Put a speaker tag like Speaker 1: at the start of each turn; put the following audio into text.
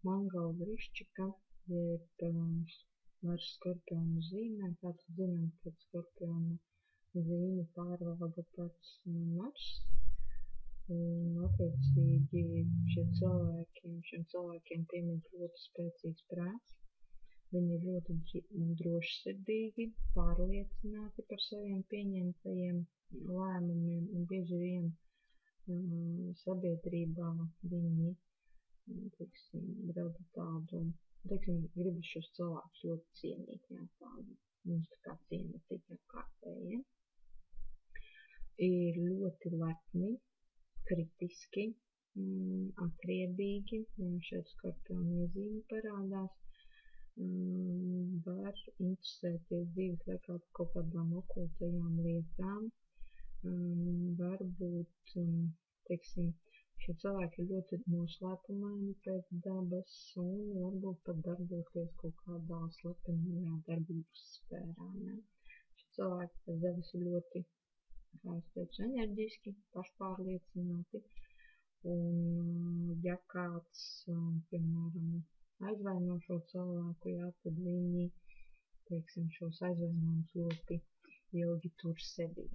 Speaker 1: Mangalvriščika, jeb var skorpionu zīmē. Tātad zinām, ka skorpionu zīmi pārvalda pats Marss. Un attiecīgi šiem cilvēkiem piemīt ļoti spēcīgs prāts. Viņi ir ļoti drošsirdīgi, pārliecināti par saviem pieņemtajiem lēmumiem, un bieži vien sabiedrībā viņi, rada tādu, gribas šos cilvēkus ļoti cienīt, tādu, viņus tā kā cienatīgi apkārtējiem. Ir ļoti lepni, kritiski, atriebīgi, šeit skorpionu iezīme parādās. Var interesēties dzīves laikā par kaut kādām okultajām lietām. Varbūt, šie cilvēki ir ļoti noslēpumaini pēc dabas un varbūt pat darboties kaut kādā slepenajā darbības sfērā. Šie cilvēki pēc dabas ir ļoti, kā es teicu, enerģiski, pašpārliecināti. Un, ja kāds, piemēram, aizvaino šo cilvēku, tad viņi, šos aizvainojumus ļoti ilgi tur sevī.